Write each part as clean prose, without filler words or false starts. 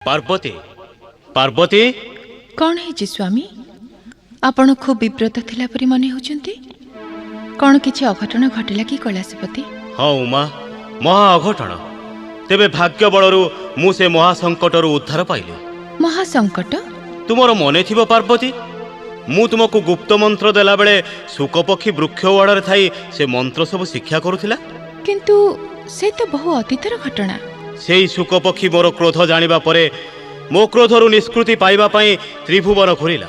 पार्वती पार्वती कौन है स्वामी आपण खूब विव्रत थिला परी मने होचंती कौन किछि अघटन घटिला कि कैलाशपति? हाँ उमा महा अघटन तेबे भाग्य बलरू मु से महासंकटरू उद्धार पाइली। महासंकट? तुमर मने थिबो पार्वती मु तुमको गुप्त मंत्र देला बेले सुकपक्षी वृक्ष वाड़े थाई से मंत्र सब शिक्षा करुथिला। किंतु से तो बहु अतीतर घटना। सेई सुकपक्षी मोर क्रोध जानिबा परे मो क्रोधरू निष्कृति पाइबा पई त्रिभुवन घुरिला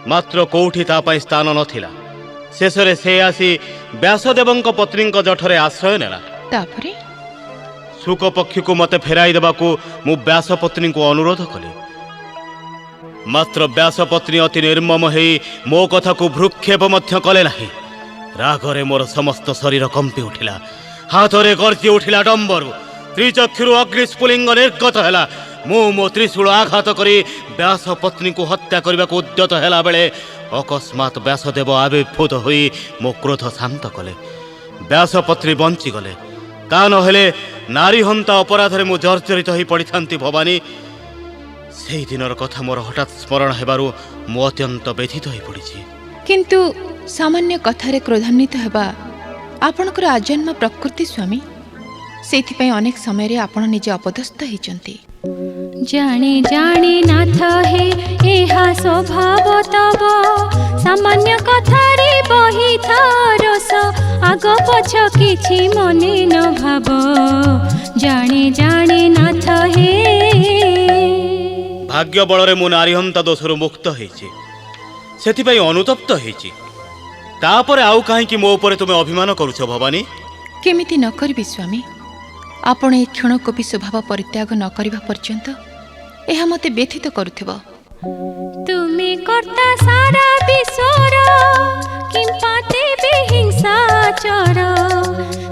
मात्र कोठी ता पई स्थान नथिला। शेषरे से आसी व्यासदेवंक पत्नींक जठरे आश्रय नेला। तापरे सुकपक्षी को मते फेराई देबाकू मु व्यास पत्नी को अनुरोध कली मात्र व्यास पत्नी अति निर्मम हेई मो कथा को भ्रुक्षेप मध्य कले नाही। रागरे मोर समस्त शरीर कंपी उठिला हाथरे गर्जी उठिला डंबरू त्रिचक्षुरु अग्निस्फुलिंग निर्गत हैला। मु मो त्रिशूल आघात करी व्यास पत्नी को हत्या करने को उद्यत हैला बेले अकस्मात व्यासदेव आविर्भूत होई मो क्रोध शांत कले। व्यास पत्नी बंची गले ता नहेले नारी हंता अपराधरे मु जर्जरित होई पड़िथांती भवानी। सेई दिनर कथा मोर हठात स्मरण हेबारु मु अत्यंत व्यथित होई पड़िछि। किंतु सामान्य कथारे क्रोधान्वित हेबा आपणकर आजन्म प्रकृति स्वामी सेथिपई अनेक समय रे आपण निजे अपदस्थ होइचंती। जाने जाने नाथ हे एहा स्वभाव तब सामान्य कथारे बही रस आग पछ किछि मने न भाव। जाने जाने नाथ हे भाग्य बलरे मु नारीहंता दोषरु मुक्त होइछि सेथिपई अनुतप्त होइछि। तापरे आउ काहेकि मो उपरे तुमे अभिमान करूछ भवानी? केमिति न करबी स्वामी आपण ए क्षण को भी स्वभाव परित्याग न करबा पर्यंत एहा मते व्यथित करूथिबो। तुमे कर्ता सारा विश्वर किंपाते हिंसा चर।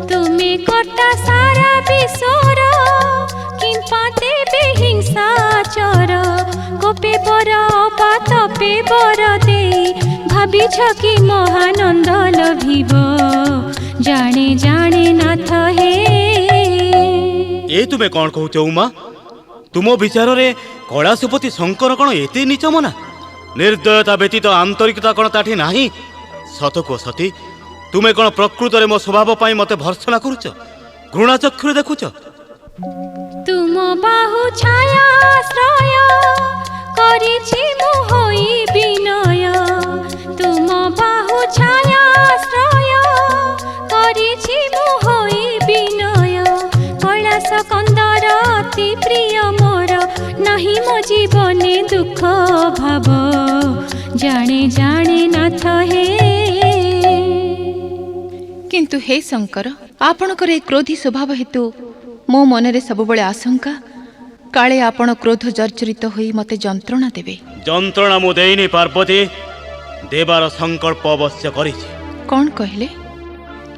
तुमे कर्ता सारा विश्वर किंपाते हिंसा चर। कोपे बर पातपे बर दे भाबिछ कि महानंद लभिब। जाने जाने नाथ हे ए तुमे कौन कहूच उमा? तुम विचार रे कैलाशपति शंकर कौन एते नीच मना? निर्दयता व्यतीत आंतरिकता कौन ताठी नाही? सत को सती तुमे कौन प्रकृत रे मो स्वभाव पाई मते भर्सना करूच घृणा चक्षुरे देखुच? तुम बाहु छाया आश्रय करिछि मु होई विनय। तुम बाहु छाया आश्रय करिछि मु होई विनय। कैलाश कंदर अति प्रिय मोर नाही मो जीवने दुख भाव। जाने जाने नाथ हे किंतु हे शंकर आपणकर ए क्रोधी स्वभाव हेतु मो मनरे सबबळे आशंका काले आपण क्रोध जर्जरित होई मते जंत्रणा देबे। जंत्रणा मु देइनी पार्वती देवार संकल्प अवश्य करिछि। कौन कहले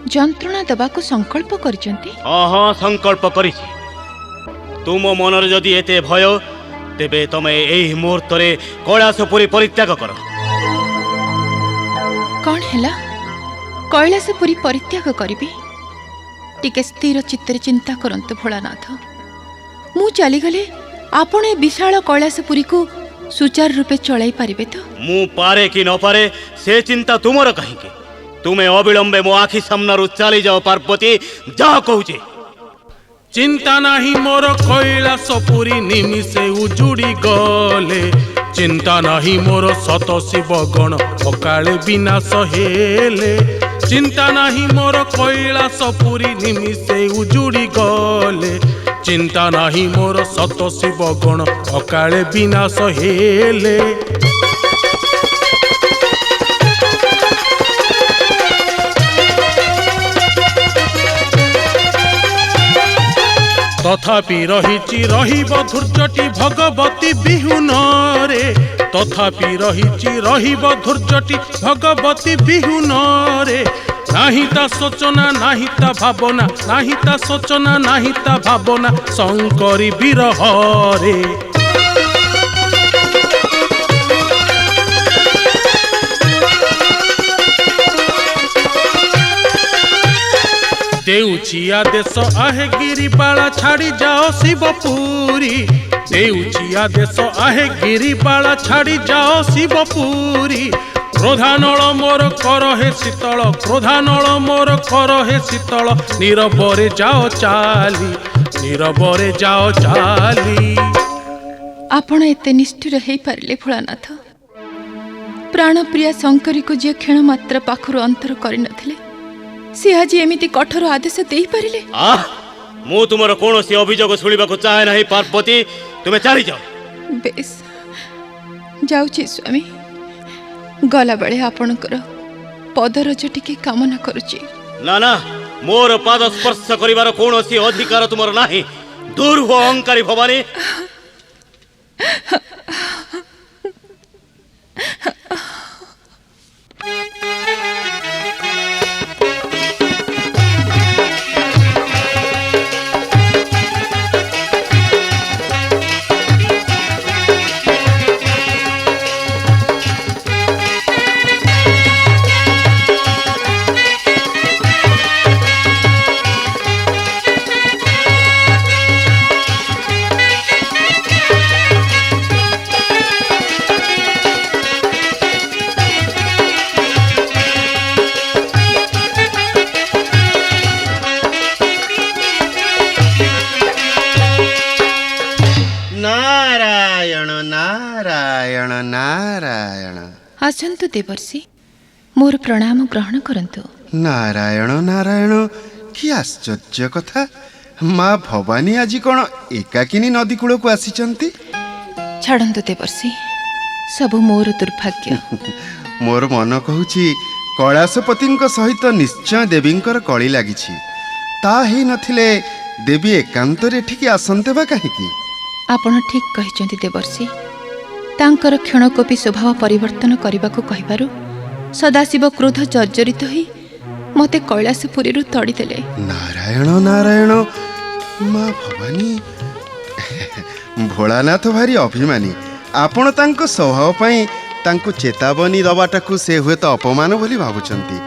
जंत्रणा दबाको संकल्प करचंती? हाँ संकल्प करिछि। तुम मनरे जदि एते भय तेबे तमे एही मुहूर्त रे कैलाशपुरी परित्याग कर। कौन हैला कैलाशपुरी परित्याग करिबी? टिके स्थिर चित्तरे चिंता करंतु भोलानाथ मु चली गले आपण ए विशाल कैलाशपुरी को सुचार रूपे चलाई पारिबे तो? मु पारे कि न पारे से चिंता तुमर कहिके? तुमे अविलंबे मो आखि सामनारु चली जाओ पार्वती जा कहूचे। चिंता नाही मोर कैलाशपुरी निमिषे उजुड़ी गले। चिंता नाही मोर सत शिव गण अकाले विनाश हेले। चिंता नाही मोर कैलाशपुरी निमिषे उजुड़ी गले। चिंता नाही मोर सत शिव गण अकाले विनाश हेले। तथापि रहिछि रहिब धूर्जटी भगवती बिहुन रे। तथापि रहिछि रहिब धूर्जटी भगवती बिहुन रे। नाही ता सोचना नाही ता भावना नाही ता सोचना नाही ता भावना शंकरी विरह रे। देउछि आदेश आहे गिरिबाला छाड़ी जाओ शिवपुरी। देउची आदेश आहे गिरिबाला छाड़ी जाओ शिवपुरी क्रोधानल मोर कर हे शीतल क्रोधानल मोर कर हे शीतल नीरबरे जाओ चाली नीरबरे जाओ चाली। आपण एते निष्ठुर हेई पारिले भोलानाथ। प्राणप्रिया शंकरी को जे क्षण मात्र पाखरु अंतर करि नथिले से आज एमिति कठोर आदेश देई पारिले। मु तुमर कोनोसी अभियोग सुनिबाको चाहे नाही पार्वती, तुमे चली जाओ। बेस जाउची स्वामी, गला बेले आपणकर पदरज टिके कामना करुची। ना ना, मोर पाद स्पर्श करिवार कोनोसी अधिकार तुमर नाही। दूर हो अहंकारी भवानी। नारायण नारायण नारायण। आसन्तु देवर्षि, मोर प्रणाम ग्रहण करंतु। नारायण नारायण, कि आश्चर्य कथा। माँ भवानी आज कौन एकाकिनी नदी कूल को आसीचंती? छाड़न्तु देवर्षि, सबु मोर दुर्भाग्य। मोर मन कहूची कैलाशपति सहित निश्चय देवींकर कली लागिछि। ता हेई नथिले देवी एकांतरे ठीक आसन्ते बा काहेकि? आपण ठीक कहिचंती देवर्षि। तांकर क्षणकोपी स्वभाव परिवर्तन करबाको कहिबारु सदाशिव क्रोध जर्जरित होई मते कैलाशपुरीरु तड़ी देले। नारायण नारायण, माँ भवानी भोलानाथ भारी अभिमानी। आपण तांको स्वभाव पई तांको चेतावनी दबाटाकू से हुए तो अपमान बोली भाबुचंती।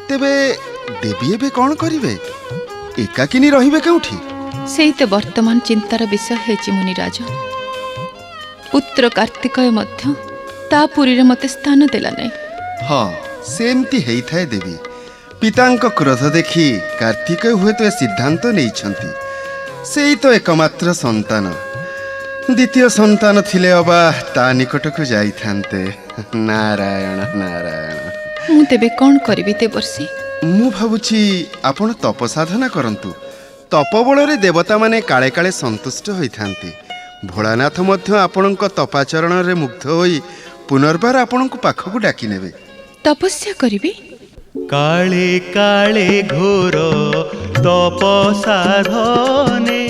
तेबे देवी एबे कौन करिवे? एकाकिनी रहिबे केउठी? सेई तो वर्तमान चिंतार विषय हेछि मुनिराज। पुत्र कार्तिकय मध्य ता पुरीरे मते स्थान देला नै। हाँ, सेमती हेई थाए देवी। पितांको क्रोध देखि कार्तिकय हुए तो सिद्धांत नेइछंती। सेई तो एकमात्र संतान। द्वितीय संतान थिले अबा ता निकटक जाई थांते। नारायण नारायण। मु तेबे कोन करिबि देवर्षि? मु भाबुछि आपण तप साधना करंतु। तपबल रे देवता माने काले काले संतुष्ट होई थांती। भोलानाथ मध्य आपणक तपाचरण रे मुग्ध होई पुनर्बार आपणक पाखकु डाकी नेबे। तपस्या करिबि? काले काले घोर तप साधने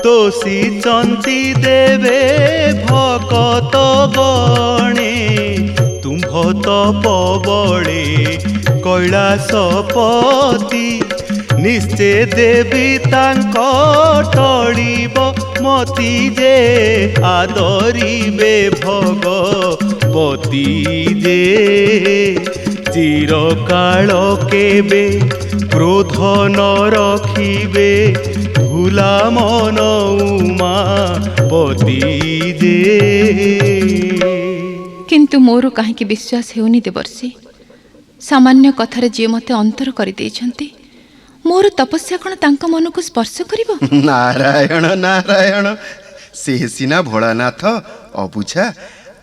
तोषी चंती देवे भगत गणे तुम्भ तप बळे कैलाशपति निश्चय देवी तांक टळिब मती जे आदरिबे भगवती जे चिरकाल केबे क्रोध न रखिबे भूला मन उमापति जे। किंतु मोर काहेकि विश्वास हेउनी देवर्षि। सामान्य कथारे जे मते अंतर करि देइछंती, मोर तपस्या कण तांक मन को स्पर्श करिवो? नारायण नारायण, से सिना भोलानाथ अबुझा।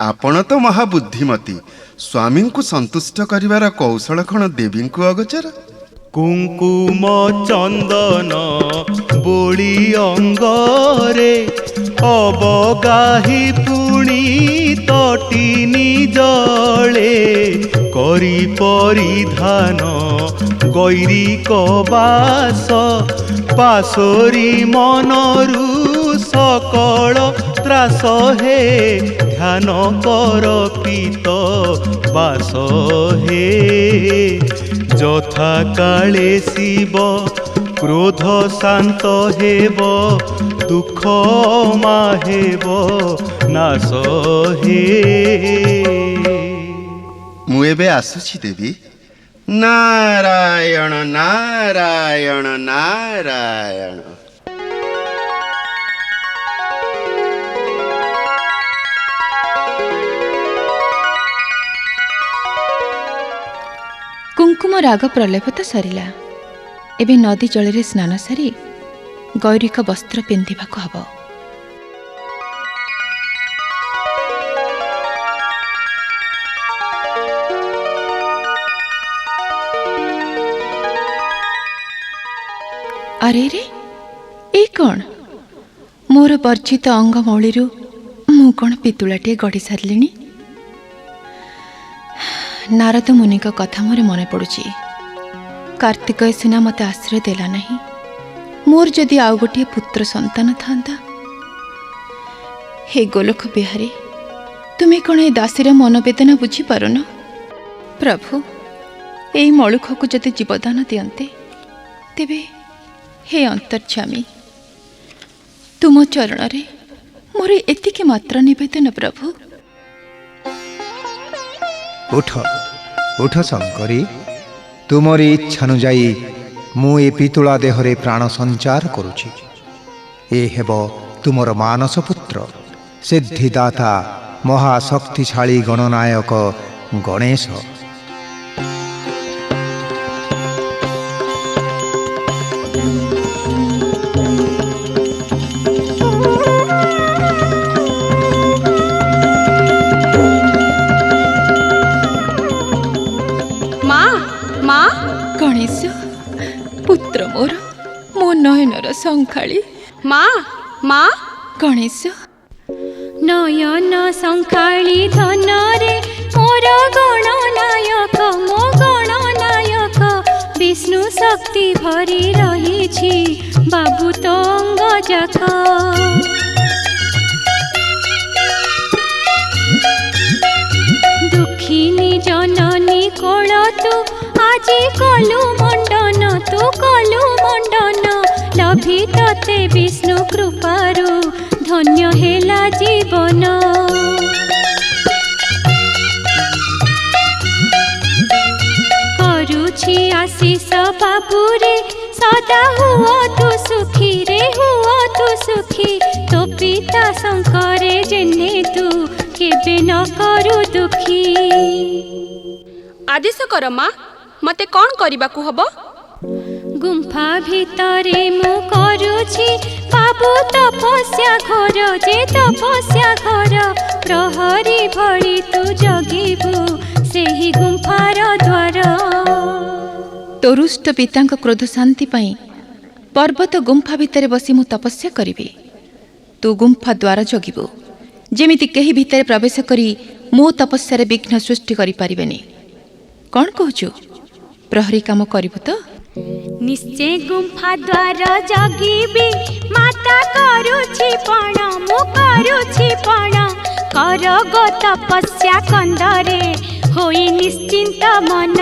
आपण तो महाबुद्धिमती। स्वामी को संतुष्ट करिवार कौशल कण देवी को अगोचर? कुंकुम चंदन बोली अंगरे अबगाही पुणी तटिनी जले करी परिधान गैरी कबास पासोरी मनरु सकल त्रास हे ध्यान कर पीत बास हे যথা কালে শিব ক্রোধ শান্ত হেব দুঃখ মাহেব নাশ হে। মু এবে আসুছি দেবী। নারায়ণ নারায়ণ নারায়ণ। ରାଗ ପ୍ରଲେପ ତ ସରିଲା। ଏବେ ନଦୀ ଜଳରେ ସ୍ନାନ ସାରି ଗୌରୀକ ବସ୍ତ୍ର ପିନ୍ଧିବାକୁ ହବ। ଆରେ ରେ, ଏ କ'ଣ? ମୋର ବର୍ଜିତ ଅଙ୍ଗମୌଳିରୁ ମୁଁ କ'ଣ ପିତୁଳାଟିଏ ଗଢ଼ି ସାରିଲିଣି? ନାରଦ ମୁନିଙ୍କ କଥା ମୋର ମନେ ପଡ଼ୁଛି। କାର୍ତ୍ତିକ ସିନା ମୋତେ ଆଶ୍ରୟ ଦେଲା ନାହିଁ। ମୋର ଯଦି ଆଉ ଗୋଟିଏ ପୁତ୍ର ସନ୍ତାନ ଥାନ୍ତା। ହେ ଗୋଲଖ ବିହାରୀ, ତୁମେ କ'ଣ ଏ ଦାସୀର ମନବେଦନା ବୁଝିପାରୁନ? ପ୍ରଭୁ, ଏଇ ମଳୁଖକୁ ଯଦି ଜୀବଦାନ ଦିଅନ୍ତେ, ତେବେ ହେ ଅନ୍ତର୍ଯାମୀ, ତୁମ ଚରଣରେ ମୋର ଏତିକି ମାତ୍ର ନିବେଦନ ପ୍ରଭୁ। ଉଠ ଉଠ ଶଙ୍କରୀ, ତୁମରି ଇଚ୍ଛାନୁଯାୟୀ ମୁଁ ଏ ପିତୁଳା ଦେହରେ ପ୍ରାଣ ସଞ୍ଚାର କରୁଛି। ଏ ହେବ ତୁମର ମାନସ ପୁତ୍ର, ସିଦ୍ଧିଦାତା, ମହାଶକ୍ତିଶାଳୀ ଗଣନାୟକ ଗଣେଶ। ଗଣେଶ ପୁତ୍ର ମୋର, ମୋ ନୟନର ଶଙ୍ଖାଳି। ମା ମା ଗଣେଶ ନୟନ ଶଙ୍ଖାଳି ଧନରେ ମୋର ଗଣନାୟକ, ମୋ ଗଣନାୟକ। ବିଷ୍ଣୁ ଶକ୍ତି ଭରି ରହିଛି ବାବୁ ତୋ ଅଙ୍ଗ ଯାକ। ଦୁଃଖିନୀ ଜନନୀ କୋଳ ତୁ ଆଜି କଲୁ ମଣ୍ଡନ, ତୁ କଲୁ ମଣ୍ଡନ। ଲଭି ତତେ ବିଷ୍ଣୁ କୃପାରୁ ଧନ୍ୟ ହେଲା ଜୀବନ। କରୁଛି ଆଶିଷ ବାବୁରେ, ସଦା ହୁଅ ତୁ ସୁଖୀ ରେ, ହୁଅ ତୁ ସୁଖୀ। ତୋ ପିତା ଶଙ୍କରେ ଯେନେ ତୁ କେବେ ନ କରୁ ଦୁଃଖୀ। ଆଦେଶ କର ମା, ମତେ କ'ଣ କରିବାକୁ ହବ? ଗୁମ୍ଫା ଭିତରେ ମୁଁ କରୁଛି ବାବୁ ତପସ୍ୟା ଘୋର, ଯେ ତପସ୍ୟା ଘୋର। ପ୍ରହରୀ ଭଳି ତୁ ଜଗିବୁ ସେହି ଗୁମ୍ଫାର ଦ୍ୱାର। ତୋରୁଷ୍ଟ ପିତାଙ୍କ କ୍ରୋଧ ଶାନ୍ତି ପାଇଁ ପର୍ବତ ଗୁମ୍ଫା ଭିତରେ ବସି ମୁଁ ତପସ୍ୟା କରିବି। ତୁ ଗୁମ୍ଫା ଦ୍ୱାର ଜଗିବୁ, ଯେମିତି କେହି ଭିତରେ ପ୍ରବେଶ କରି ମୋ ତପସ୍ୟାରେ ବିଘ୍ନ ସୃଷ୍ଟି କରିପାରିବେନି। କ'ଣ କହୁଛୁ? ପ୍ରହରୀ କାମ କରିବୁ ତ? ନିଶ୍ଚେ ଗୁମ୍ଫା ଦ୍ୱାର ଜଗିବି, ମାତା କରୁଛି ପଣ, ମୁଁ କରୁଛି ପଣ। କର ଗୋ ତପସ୍ୟା କନ୍ଦରେ ହୋଇ ନିଶ୍ଚିନ୍ତ ମନ।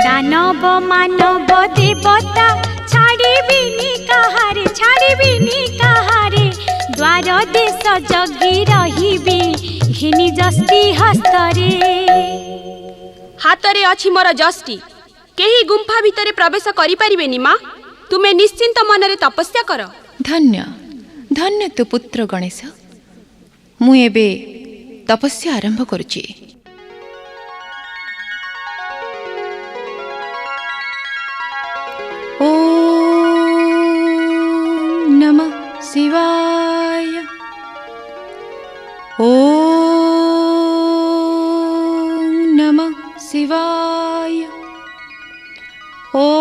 ଦାନବ ମାନବ ଦେବତା ଛାଡ଼ିବିନି କାହାରେ, ଛାଡ଼ିବିନି କାହାରେ। ଦ୍ୱାର ଦେଶ ଜଗି ରହିବି ଘିନି ଯଷ୍ଟି ହସ୍ତରେ। ହାତରେ ଅଛି ମୋର ଯଷ୍ଟି, କେହି ଗୁମ୍ଫା ଭିତରେ ପ୍ରବେଶ କରିପାରିବେନି। ମା, ତୁମେ ନିଶ୍ଚିନ୍ତ ମନରେ ତପସ୍ୟା କର। ଧନ୍ୟ ଧନ୍ୟ ତୁ ପୁତ୍ର ଗଣେଶ। ମୁଁ ଏବେ ତପସ୍ୟା ଆରମ୍ଭ କରୁଛି। ଓମ୍ ନମଃ ଶିବାୟ। ଓମ୍ ନମଃ ଶିବାୟ। ଓମ୍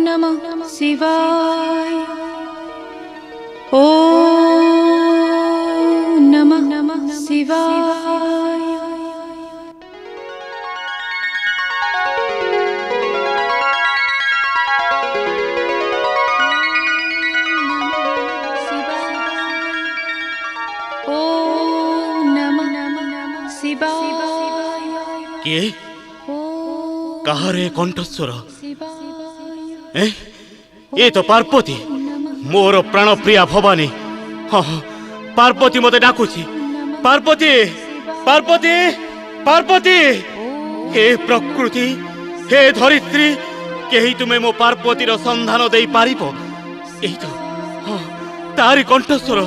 ନମଃ ଶିବାୟ। ଓମ୍ ନମଃ ଶିବାୟ। କିଏ? କାହାର ଏ କଣ୍ଠସ୍ୱର? ଏ ତ ପାର୍ବତୀ, ମୋର ପ୍ରାଣପ୍ରିୟା ଭବାନୀ। ହଁ, ପାର୍ବତୀ ମୋତେ ଡାକୁଛି। ପାର୍ବତୀ, ପାର୍ବତୀ, ପାର୍ବତୀ। ହେ ପ୍ରକୃତି, ହେ ଧରିତ୍ରୀ, କେହି ତୁମେ ମୋ ପାର୍ବତୀର ସନ୍ଧାନ ଦେଇପାରିବ? ଏଇ ତ, ହଁ, ତାରି କଣ୍ଠସ୍ୱର।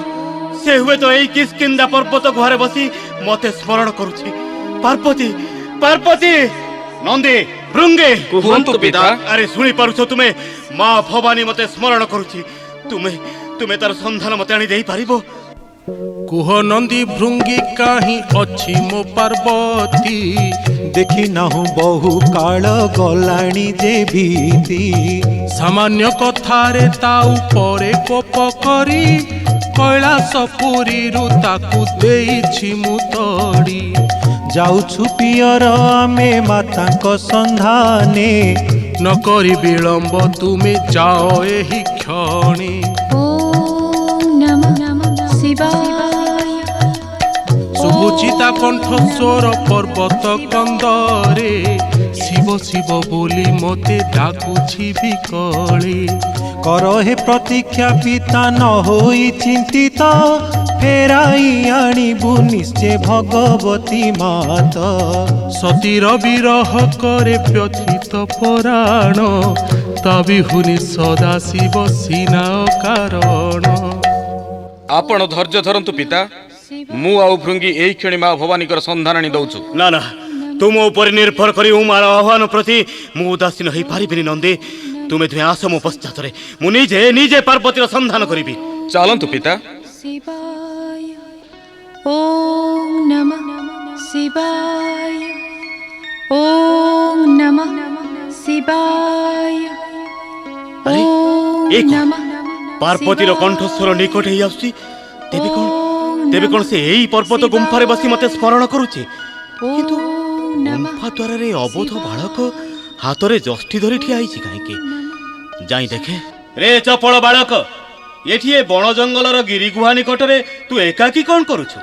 से हुए तो यही किस्किंदा पर्वत घरे बसी मते स्मरण करुछि। पार्वती पार्वती नंदी भृंगे कुहन्तु पिता। अरे सुनी पारुछ तुमे माँ भवानी मते स्मरण करुछि। तुमे तुमे तार संधान मते आनी देई पारिबो? कुह नंदी भृंगी काहीं अछि मो पार्वती। देखि नाहु बहु काल गलाणी जे भीति। सामान्य कथारे ता उपरे कोप करी कैलास पुरीरु ताकु देइछि मु तड़ी। जाउछु पियर आमे माताक संधाने। न करी विलंब तुमे जाओ एही क्षणी। ओम नमः शिवाय। सुबुचिता कंठस्वर पर्वत कंदरे शिव शिव बोली मते डाकुछि विकळे। कर हे प्रतीक्षा पिता न होई चिंतित। फेराई आनिबु निश्चय भगवती माता। सतीर विरह करे व्यथित पराण ता बिहुनी सदा शिव सीना कारण। आपण धैर्य धरंतु पिता। मु आउ भृंगी एही क्षणी माँ भवानी संधान आनी दउछु। ना ना तुम ऊपर निर्भर करी मार आह्वान प्रति मु उदासीन होई पारिबिनी नंदी। तुमे तुमे आस मो पश्चात रे मु निजे निजे पार्वतीर संधान करिबी। चलंतु पिता। शिवाय। ओम नमः शिवाय। ओम नमः शिवाय। अरे, ओम एक नमः पार्वतीर कंठस्वर निकट ही आसुची। तेबे कौन से यही पर्वत गुंफारे बसी मते स्मरण करुचे। किंतु गुंफा द्वार रे अबोध बालक हातरे जष्टी धरी ठिया आइछि काहेकि। जाई देखे। रे चपल बालक एठी ए बण जंगलर गिरी गुहा निकटरे तू एकाकी कौन करुछु?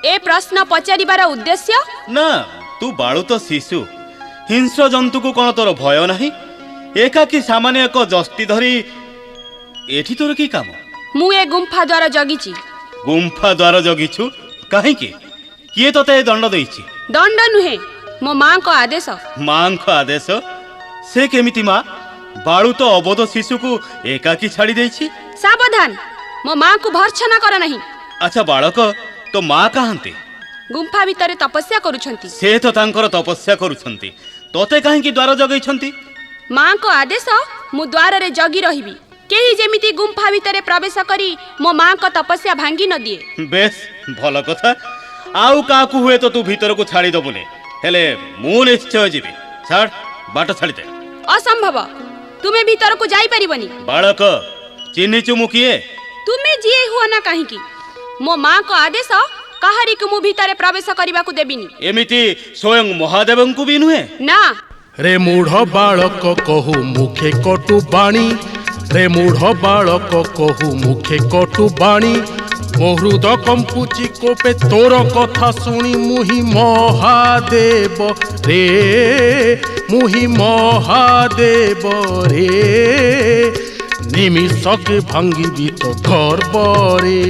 ए प्रश्न पचारिबार उद्देश्य? ना तू बाळु तो शिशु। हिंस्र जंतु को कौन तोर भय नाही? एकाकी सामान्य एक जष्टी धरी एठी तोर की काम? मु ए गुंफा द्वार जगिछि। गुंफा द्वार जगिछु काहेकि? किए तते दंड देइछि? दंड नुहे मो माँ को आदेश। माँ को आदेश? से केमिति माँ? बाळु तो अबोध शिशु को एकाकी छाड़ी देइछि। सावधान मो माँ को भर्त्सना कर नहीं। अच्छा बालक तो माँ कहांती? गुंफा भितर तपस्या करुछंती। से तो तांकर तपस्या करुछंती। तोते काहेकि द्वार जगैछंती? माँ को आदेश मु द्वार रे जगी रहिबी। केही जेमिति गुंफा भितर प्रवेश करी मो माँ को तपस्या भांगी न दिए। बेस भल कथा। आउ काकु हुए तो तू भीतर को छाड़ी दबुने। हेले मु निश्चय जीवी। छाड़ बाट छाड़ी दे। असंभव तुमे भीतर को जाई परिबनी। बालक चिन्हिचु मु किए? तुमे जिए हुआ ना काहेकि? मो माँ को आदेश काहारी को मु भीतर प्रवेश करबा को देबिनी। एमिति स्वयं महादेवं को भी नुहे ना। रे मूढ़ बालक कहू मुखे कटु बाणी। रे मूढ़ बालक कहू मुखे कटु बाणी। मो हृद कंपुची कोपे तोर कथा शुणी मुहि महादेव रे। मुहि महादेव रे। निमिषके भांगी तो गर्व रे।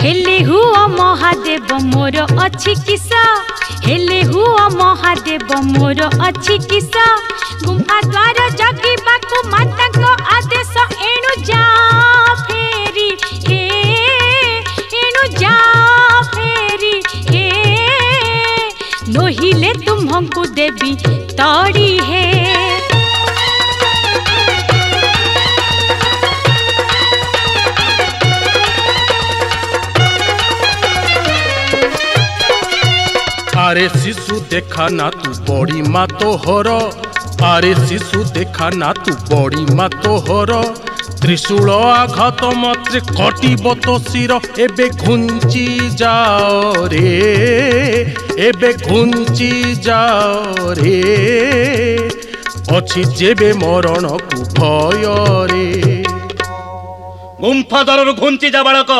हेले हुआ महादेव मोर अच्छी किसा। हेले हुआ महादेव मोर अच्छी किसा। गुंफा द्वार जगी बाकु माता को आदेश। एणु जा फेरी एणु जा फेरी नोहिले तुम्हंकु देवी तड़ी है। आरे शिशु देखा ना तू बड़ी माँ तोहर। आरे शिशु देखा ना तू बड़ी माँ तोहर। त्रिशूल आघात मात्रे कटिब तो शिर। एबे घुंची जाओ रे। एबे घुंची जाओ रे। अछि जेबे मरण को भय रे। गुंफा द्वार घुंची जा बालक।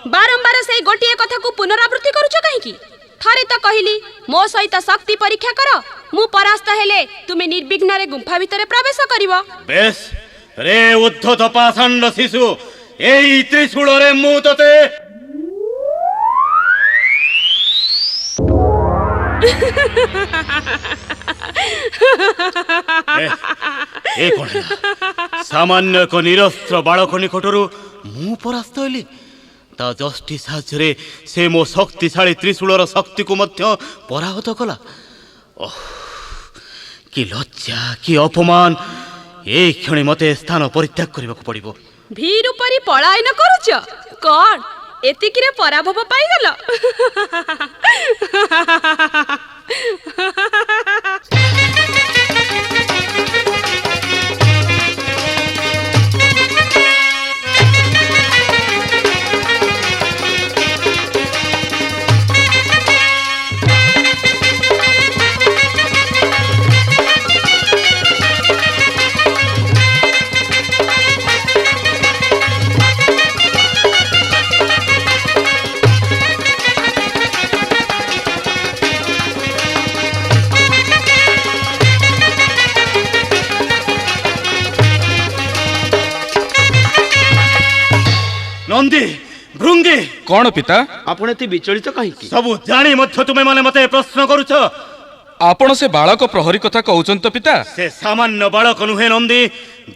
बारंबार से गोटिए कथा को पुनरावृत्ति करूछ काहेकि? थरे तो कहली मो सहित शक्ति परीक्षा कर। मु परास्त हेले तुमे निर्विघ्न रे गुंफा भितर प्रवेश करिवो। बेस रे उद्धत पाषांड शिशु एई त्रिशूल रे मु तते ଏ କଣ ହେଲା? ସାମାନ୍ୟ ଏକ ନିରସ୍ତ୍ର ବାଳକ ନିକଟରୁ ମୁଁ ପରାସ୍ତ ହେଲି। ତା ଯଷ୍ଟି ସାହାଯ୍ୟରେ ସେ ମୋ ଶକ୍ତିଶାଳୀ ତ୍ରିଶୂଳର ଶକ୍ତିକୁ ମଧ୍ୟ ପରାହତ କଲା। ଓଃ, କି ଲଜ୍ଜା, କି ଅପମାନ! এই କ୍ଷଣି ମତେ ସ୍ଥାନ ପରିତ୍ୟାଗ କରିବାକୁ ପଡ଼ିବ। ଭୀରୁ ପରି ପଳାୟନ କରୁଛ କଣ? ଏତିକିରେ ପରାଭବ ପାଇଗଲ? ନନ୍ଦୀ, ଭୃଙ୍ଗି, କଣ ପିତା? ଆପଣ ଏତେ ବିଚଳିତ କାହିଁକି? ସବୁ ଜାଣି ମଧ୍ୟ ତୁମେ ମାନେ ମତେ ପ୍ରଶ୍ନ କରୁଛ? ଆପଣ ସେ ବାଳକ ପ୍ରହରୀ କଥା କହୁଛନ୍ତି ତ ପିତା? ସେ ସାମାନ୍ୟ ବାଳକ ନୁହେଁ ନନ୍ଦୀ।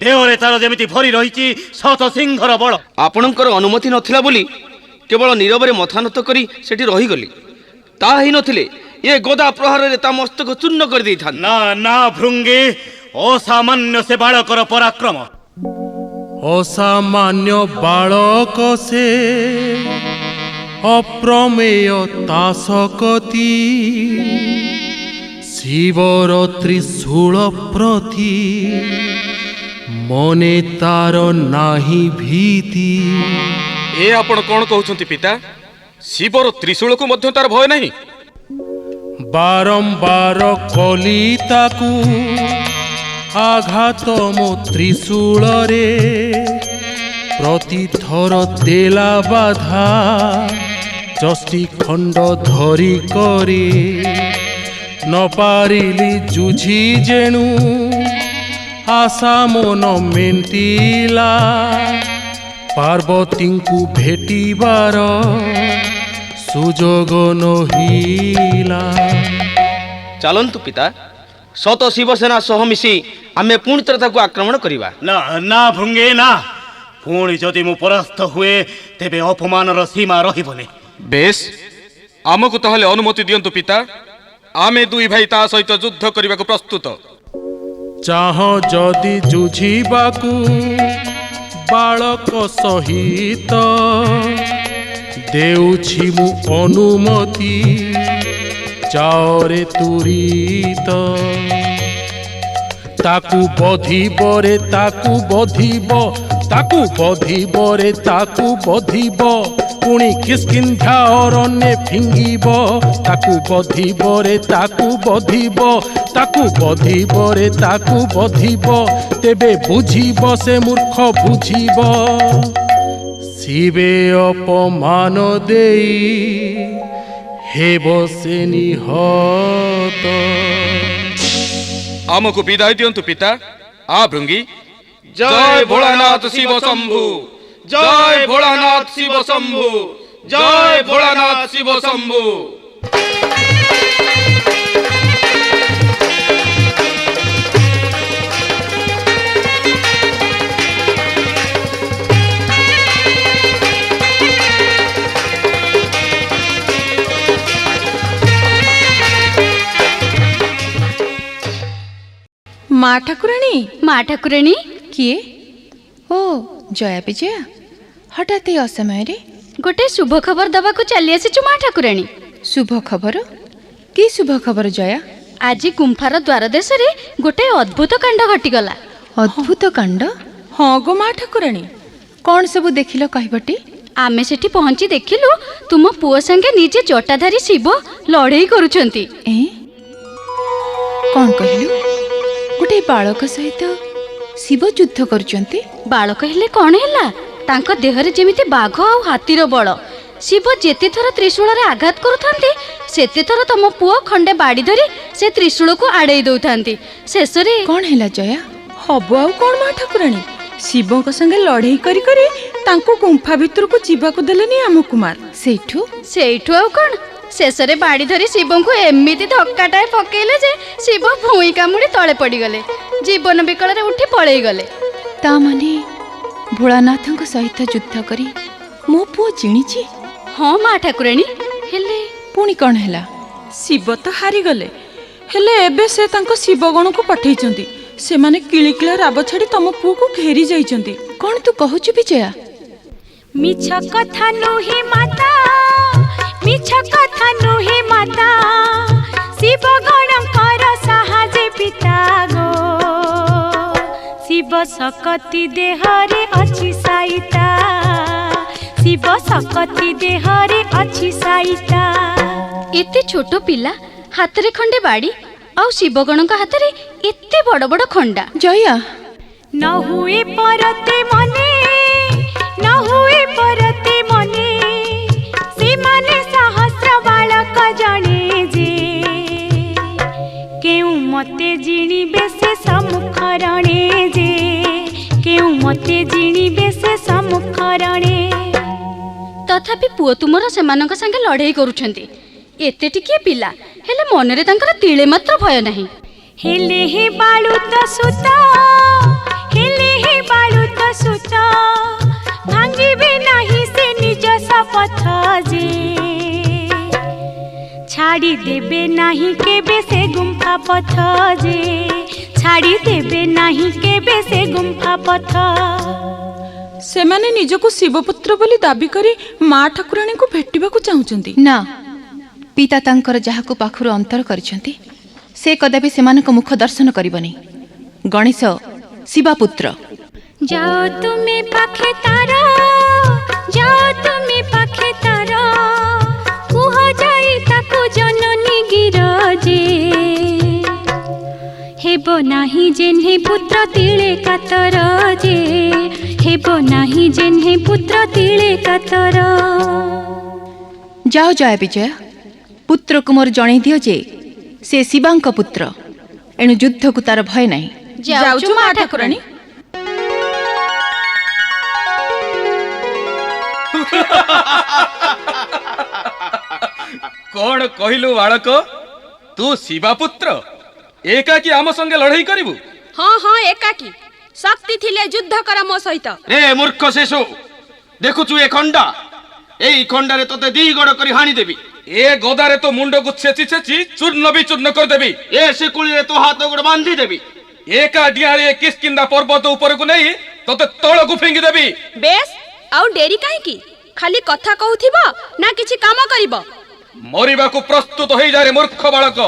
ଦେହରେ ତାର ଯେମିତି ଭରି ରହିଛି ଶତ ସିଂହର ବଳ। ଆପଣଙ୍କର ଅନୁମତି ନଥିଲା ବୋଲି କେବଳ ନୀରବରେ ମଥାନତ କରି ସେଠି ରହିଗଲି। ତା ହେଇନଥିଲେ ଏ ଗଦା ପ୍ରହାରରେ ତା ମସ୍ତକ ଚୂର୍ଣ୍ଣ କରିଦେଇଥାନ୍ତି। ନା ନା ଭୃଙ୍ଗି, ଅସାମାନ୍ୟ ସେ ବାଳକର ପରାକ୍ରମ। ଅସାମାନ୍ୟ ବାଳକ ସେ, ଅପ୍ରମେୟ ତା ଶକ୍ତି, ଶିବର ତ୍ରିଶୂଳ ପ୍ରତି ମନେ ତାର ନାହିଁ ଭୀତି। ଏ ଆପଣ କଣ କହୁଛନ୍ତି ପିତା? ଶିବର ତ୍ରିଶୂଳକୁ ମଧ୍ୟ ତାର ଭୟ ନାହିଁ? ବାରମ୍ବାର କଲି ତାକୁ ଆଘାତ ମୋ ତ୍ରିଶୂଳରେ, ପ୍ରତିଥର ଦେଲା ବାଧା ଯଷ୍ଟି ଖଣ୍ଡ ଧରି କରି। ନ ପାରିଲି ଯୁଝି ଯେଣୁ ଆଶା ମନ ମେଣ୍ଟିଲା, ପାର୍ବତୀଙ୍କୁ ଭେଟିବାର ସୁଯୋଗ ନହିଲା। ଚାଲନ୍ତୁ ପିତା, ଶତ ଶିବସେନା ସହ ମିଶି ଆମେ ପୁଣି ଥରେ ତାକୁ ଆକ୍ରମଣ କରିବା। ନା ନା ଭୃଙ୍ଗି, ନା। ପୁଣି ଯଦି ମୁଁ ପରାସ୍ତ ହୁଏ ତେବେ ଅପମାନର ସୀମା ରହିବନି। ବେଶ, ଆମକୁ ତାହେଲେ ଅନୁମତି ଦିଅନ୍ତୁ ପିତା। ଆମେ ଦୁଇ ଭାଇ ତା ସହିତ ଯୁଦ୍ଧ କରିବାକୁ ପ୍ରସ୍ତୁତ। ଚାହଁ ଯଦି ଯୁଝିବାକୁ ବାଳକ ସହିତ, ଦେଉଛି ମୁଁ ଅନୁମତି, ଯାଅରେ ତୁରିତ। ତାକୁ ବଧିବରେ ତାକୁ ବଧିବ, ତାକୁ ବଧିବରେ ତାକୁ ବଧିବ, ପୁଣି କିସ୍କିନ୍ଧ୍ୟା ଅରଣ୍ୟେ ଫିଙ୍ଗିବ। ତାକୁ ବଧିବରେ ତାକୁ ବଧିବ, ତାକୁ ବଧିବରେ ତାକୁ ବଧିବ, ତେବେ ବୁଝିବ ସେ ମୂର୍ଖ ବୁଝିବ। ଶିବେ ଅପମାନ ଦେଇ ହେବ ସେ ନିହତ। ଆମକୁ ବିଦାୟ ଦିଅନ୍ତୁ ପିତା। ଆ ଭୃଙ୍ଗି। ଜୟ ଭୋଳାନାଥ ଶିବ ଶମ୍ଭୁ, ଜୟ ଭୋଳାନାଥ ଶିବ ଶମ୍ଭୁ, ଜୟ ଭୋଳାନାଥ ଶିବ ଶମ୍ଭୁ। ମା ଠାକୁରାଣୀ। ମା ଠାକୁରାଣୀ? କିଏ? ଓ ଜୟା ବିଜୟା, ହଠାତ୍ ଏ ଅସମୟରେ? ଗୋଟେ ଶୁଭ ଖବର ଦବାକୁ ଚାଲି ଆସିଛୁ ମା ଠାକୁରାଣୀ। ଶୁଭ ଖବର? କି ଶୁଭ ଖବର ଜୟା? ଆଜି ଗୁମ୍ଫାର ଦ୍ୱାର ଦେଶରେ ଗୋଟେ ଅଦ୍ଭୁତ କାଣ୍ଡ ଘଟିଗଲା। ଅଦ୍ଭୁତ କାଣ୍ଡ? ହଁ ଗୋ ମା ଠାକୁରାଣୀ, କ'ଣ ସବୁ ଦେଖିଲ କହିବଟି? ଆମେ ସେଠି ପହଞ୍ଚି ଦେଖିଲୁ ତୁମ ପୁଅ ସାଙ୍ଗେ ନିଜେ ଜଟାଧାରୀ ଶିବ ଲଢ଼େଇ କରୁଛନ୍ତି। କ'ଣ କହିଲୁ? ଗୋଟେ ବାଳକ ସହିତ ଶିବ ଯୁଦ୍ଧ କରୁଛନ୍ତି? ବାଳକ ହେଲେ କ'ଣ ହେଲା, ତାଙ୍କ ଦେହରେ ଯେମିତି ବାଘ ଆଉ ହାତୀର ବଳ। ଶିବ ଯେତେ ଥର ତ୍ରିଶୂଳରେ ଆଘାତ କରୁଥାନ୍ତି ସେତେ ଥର ତମ ପୁଅ ଖଣ୍ଡେ ବାଡ଼ି ଧରି ସେ ତ୍ରିଶୂଳକୁ ଆଡ଼େଇ ଦେଉଥାନ୍ତି। ଶେଷରେ କ'ଣ ହେଲା ଜୟା? ହବ ଆଉ କ'ଣ ମା ଠାକୁରାଣୀ, ଶିବଙ୍କ ସଙ୍ଗେ ଲଢ଼େଇ କରି କରି ତାଙ୍କୁ ଗୁମ୍ଫା ଭିତରକୁ ଯିବାକୁ ଦେଲେନି ଆମ କୁମାର। ସେଇଠୁ ଆଉ କ'ଣ, शेषरे बाड़ी धरी शिव को एमती धक्काटाए पकेले जे शिव भूई कामुड़ी तले पड़गले जीवन विकल उठी पड़े गले। ता माने भोलानाथ सहित युद्ध करी मो पुओ चिणीची? हाँ माँ ठाकुराणी। हेले पुणी कौन हैला? शिव तो हारीगले हेले एबे से तांको शिवगण को पठेइचंती। सेमाने किलिकिला राब छाड़ी तम पुओ को घेरी जाइचंती। कौन तू कहूचु विजया? मिछ कथा नुहे माता, मिछ कथा नुहे माता, शिव गणकर साहाजे पिता गो, शिव सकती देहरे अछि साइता, शिव सकती देहरे अछि साइता। एते छोटो पिला हातरे खंडे बाड़ी आउ शिवगणक हातरे एते बड़ बड़ खंडा। जया न हुए परते मने, न हुए परते मने, से माने सहस्र बालक जणे जे, केउ मते जिणिबे से सम्मुखरणे जे, केउ मते जिणिबे से सम्मुखरणे। तथापि पुओ तुमर सेमानक संगे लड़ाई करूछंती। एते टिके पिला हेले मनरे तांकर तिळे मात्र भय नाही। हेले हे बाळुत सुता, हेले हे बाळुत सुता, भांगिबे नाही से निज शपथ जे, छाड़ी देबे नाही केबे से गुंफा पथ जे, छाड़ी देबे नाही केबे से गुंफा पथ। सेमाने निजको शिवपुत्र बोली दाबी करी माँ ठाकुराणी को भेटिबाकू चाहुचंती। ना, पिता तांकर जाहाकू पाखुरु अंतर करिसंती से कदापि सेमानक मुख दर्शन करिबनी। गणेश शिवापुत्र। जाओ तुमे पाखे तारा, जाओ तुमे पाखे तारा, कुह जाई ताकू जननी गिरजे, हेबो नाही जेन्हे पुत्र तिळे कातर जे, हेबो नाही जेन्हे पुत्र तिळे कातर। जाओ जया विजया, पुत्र को मोर जणै दियो जे से शिवांक पुत्र, एणु युद्ध को तार भय नाही। जाउछु माँ ठाकुराणी। कौन कहलु बालक, तू शिवापुत्र एकाकी आम संगे लड़ाई करिबु? हाँ हाँ एकाकी, शक्ति थिले युद्ध कर मो सहित। रे मूर्ख शिशु, देखुचु ए खंडा, एई खंडारे तोते दी गड़ करी हाणी देबी। ए गदारे तो मुंड को छेची छेची चूर्ण भी चूर्ण कर देबी। ए शिकुली रे तो हाथ गोड़ बांधी देबी। एका डियारे किसकिंदा पर्वत ऊपर को नहीं तोते तळ को फेंगी देबी। बेस आउ डेरी काहे की? खाली कथा कहूथिबो ना किछि काम करिबो? मरिबा को प्रस्तुत होई जा रे मूर्ख बालक।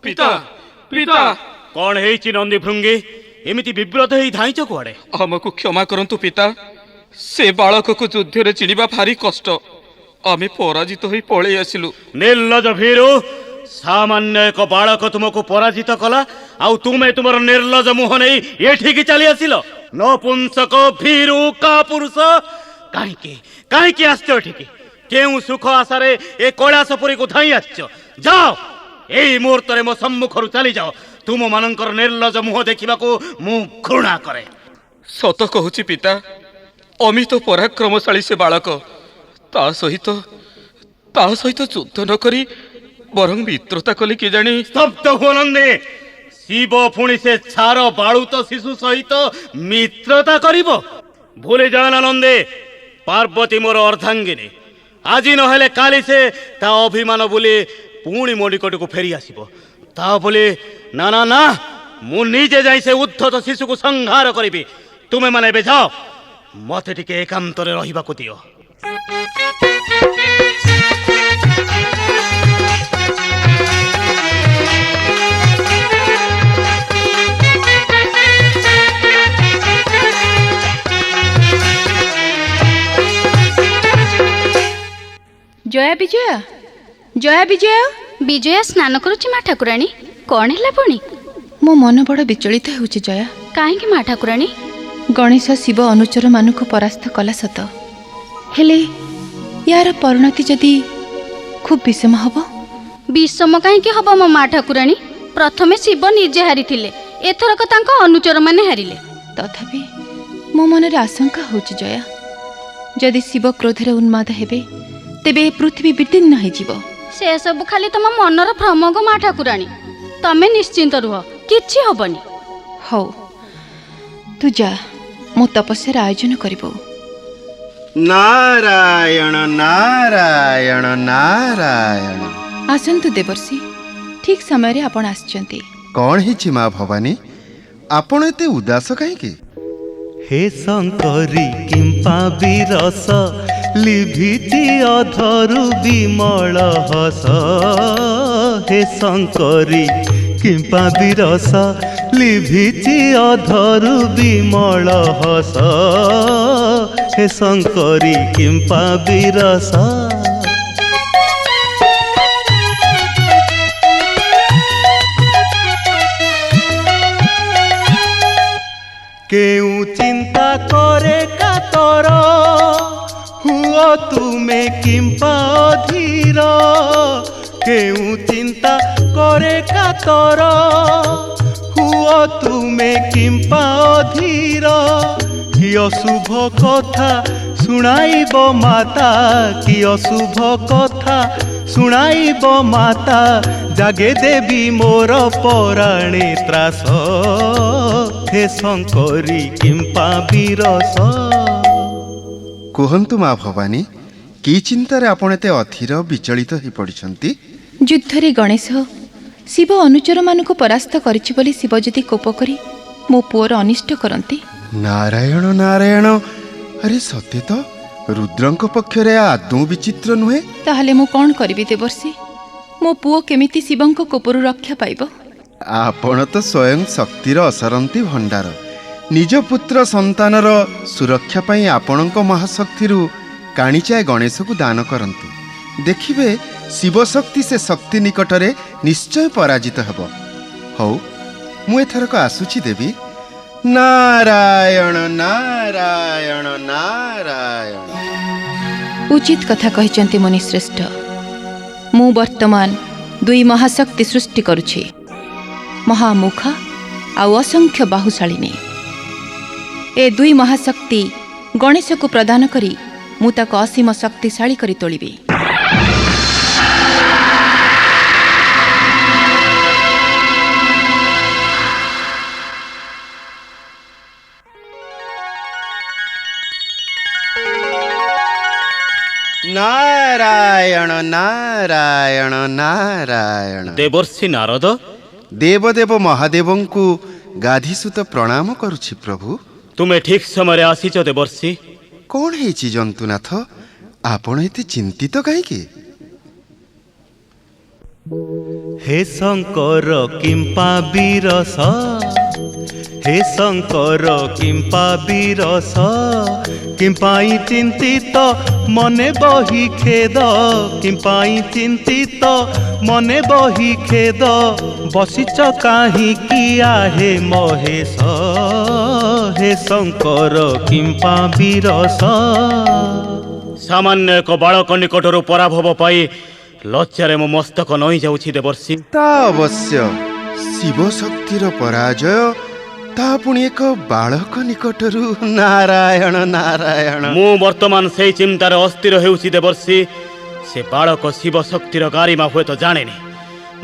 पिता पिता कौन है नंदी भृंगी एमिति विव्रत होई धाइच कुआडे? हमको क्षमा करंतु पिता, से बालक को युद्ध रे चिनिबा भारी कष्ट, आमे पराजित होई पळे आसिलु। निर्लज भीरु, सामान्य एक बालक तुमको पराजित कला आउ तुमे तुमर निर्लज मुह नहीं एठी की चली आसिल? नपुंसक भीरु का पुरुष, काहेकि काहेकि आछो एठी? केउ सुख आशारे ए कैलासपुरी को धाई आछो? जाओ एई मुहूर्त रे मो सम्मुखरु चली जाओ। तुम मानकर निर्लज मुह देखिबा को मु घृणा करे। सत कहूची पिता, अमित पराक्रमशाली से बालक, ता सहित युद्ध न करी बरं मित्रता कले कि जानी। स्तब्ध हुओ नंदे, शिव पुणी से छार बाळुत शिशु सहित मित्रता करिबो? भूले जाना नंदे, पार्वती मोर अर्धांगिनी। आज नहेले काली से ता अभिमान बोली पुणी मो निकट को फेरी आसिबो। ता बोले ना ना ना, मु निजे जाई से उद्धत शिशु को संहार करिबी। तुमे माने बे जाओ, मते टिके एकांतरे रहिबा को दियो। ବିଜୟା ଜୟା ବିଜୟା ବିଜୟା ସ୍ନାନ କରୁଛି ମା ଠାକୁରାଣୀ। କଣ ହେଲା ପୁଣି? ମୋ ମନ ବଡ଼ ବିଚଳିତ ହେଉଛି ଜୟା। କାହିଁକି ମା ଠାକୁରାଣୀ? ଗଣେଶ ଶିବ ଅନୁଚରମାନଙ୍କୁ ପରାସ୍ତ କଲା ସତ, ହେଲେ ୟାର ପରିଣତି ଯଦି ଖୁବ୍ ବିଷମ ହେବ। ବିଷମ କାହିଁକି ହବ ମୋ ମା ଠାକୁରାଣୀ? ପ୍ରଥମେ ଶିବ ନିଜେ ହାରିଥିଲେ, ଏଥରକ ତାଙ୍କ ଅନୁଚରମାନେ ହାରିଲେ। ତଥାପି ମୋ ମନରେ ଆଶଙ୍କା ହେଉଛି ଜୟା, ଯଦି ଶିବ କ୍ରୋଧରେ ଉନ୍ମାଦ ହେବେ ତେବେ ଏ ପୃଥିବୀ ବିଦୀର୍ଣ୍ଣ ହୋଇଯିବ। ସେସବୁ ଖାଲି ତମ ମନର ଭ୍ରମ ଗো ମା ଠାକୁରାଣୀ। ତମେ ନିଶ୍ଚିନ୍ତ ରୁହ, କିଛି ହବନି। ହଉ, ତୁ ଯା, ମୁଁ ତପସ୍ୟାର ଆୟୋଜନ କରିବୁ। ନାରାୟଣ ନାରାୟଣ ନାରାୟଣ। ଆସନ୍ତୁ ଦେବର୍ଷି, ଠିକ୍ ସମୟରେ ଆପଣ ଆସିଛନ୍ତି। କଣ ହେଇଛି ମା ଭବାନୀ, ଆପଣ ଏତେ ଉଦାସ କାହିଁକି? हे शंकरी किंपा विरस लिभिति अधरु विमल हस। हे शंकरी किंपा विरस लिभिति अधरु विमल हस। हे शंकरी किंपा विरस। केउ चिंता करे कातर हुओ तुमे किंपा अधीर। केउ चिंता करे कातर हुओ तुमे किंपा अधीर। कि अशुभ कथा शुणाइब माता, कि अशुभ कथा शुणाइब माता। जागे देवी मोर पराणे त्रास। हे शंकरी किंपा विरस। କୁହନ୍ତୁ ମା ଭବାନୀ, କି ଚିନ୍ତାରେ ଆପଣ ଏତେ ଅଧୀର ବିଚଳିତ ହୋଇ ପଡ଼ିଛନ୍ତି? ଯୁଦ୍ଧରେ ଗଣେଶ ଶିବ ଅନୁଚରମାନଙ୍କୁ ପରାସ୍ତ କରିଛି ବୋଲି ଶିବ ଯଦି କୋପ କରି ମୋ ପୁଅର ଅନିଷ୍ଟ କରନ୍ତି। ନାରାୟଣ ନାରାୟଣ, ଆରେ ସତେ ତ ରୁଦ୍ରଙ୍କ ପକ୍ଷରେ ଆଦୌ ବିଚିତ୍ର ନୁହେଁ। ତାହେଲେ ମୁଁ କ'ଣ କରିବି ଦେବର୍ଷି? ମୋ ପୁଅ କେମିତି ଶିବଙ୍କ କୋପରୁ ରକ୍ଷା ପାଇବ? ଆପଣ ତ ସ୍ୱୟଂ ଶକ୍ତିର ଅସରନ୍ତି ଭଣ୍ଡାର। ନିଜ ପୁତ୍ର ସନ୍ତାନର ସୁରକ୍ଷା ପାଇଁ ଆପଣଙ୍କ ମହାଶକ୍ତିରୁ କାଣିଚାଏ ଗଣେଶକୁ ଦାନ କରନ୍ତୁ। ଦେଖିବେ ଶିବଶକ୍ତି ସେ ଶକ୍ତି ନିକଟରେ ନିଶ୍ଚୟ ପରାଜିତ ହେବ। ହଉ, ମୁଁ ଏଥରକ ଆସୁଛି ଦେବୀ। ନାରାୟଣ ନାରାୟଣ ନାରାୟଣ। ଉଚିତ କଥା କହିଛନ୍ତି ମୁନିଶ୍ରେଷ୍ଠ। ମୁଁ ବର୍ତ୍ତମାନ ଦୁଇ ମହାଶକ୍ତି ସୃଷ୍ଟି କରୁଛି, ମହାମୁଖ ଆଉ ଅସଂଖ୍ୟ ବାହୁଶାଳିନୀ। ଏ ଦୁଇ ମହାଶକ୍ତି ଗଣେଶକୁ ପ୍ରଦାନ କରି ମୁଁ ତାକୁ ଅସୀମ ଶକ୍ତିଶାଳୀ କରି ତୋଳିବି। ନାରାୟଣ ନାରାୟଣ ନାରାୟଣ। ଦେବର୍ଷି ନାରଦ, ଦେବଦେବ ମହାଦେବଙ୍କୁ ଗାଧିସୁତ ପ୍ରଣାମ କରୁଛି ପ୍ରଭୁ। ତୁମେ ଠିକ୍ ସମୟରେ ଆସିଛ ଦେବର୍ଷି। କଣ ହେଇଛି ଜନ୍ତୁନାଥ, ଆପଣ ଏତେ ଚିନ୍ତିତ କାହିଁକି? हे शंकर किंपा विरस। हे शंकर किंपा विरस। किंपाई चिंतित मने बही खेद। किंपाई चिंतित मने बही खेद। बसिच काहि किया हे महेश। हे शंकर किंपा विरस। ସାମାନ୍ୟ ଏକ ବାଳକ ନିକଟରୁ ପରାଭବ ପାଇ ଲଜ୍ଜାରେ ମୋ ମସ୍ତକ ନଇଁ ଯାଉଛି ଦେବର୍ଷି। ତା ଅବଶ୍ୟ ଶିବ ଶକ୍ତିର ପରାଜୟ, ତା ପୁଣି ଏକ ବାଳକ ନିକଟରୁ। ନାରାୟଣ ନାରାୟଣ। ମୁଁ ବର୍ତ୍ତମାନ ସେଇ ଚିନ୍ତାରେ ଅସ୍ଥିର ହେଉଛି ଦେବର୍ଷି। ସେ ବାଳକ ଶିବ ଶକ୍ତିର ଗାରିମା ହୁଏତ ଜାଣେନି।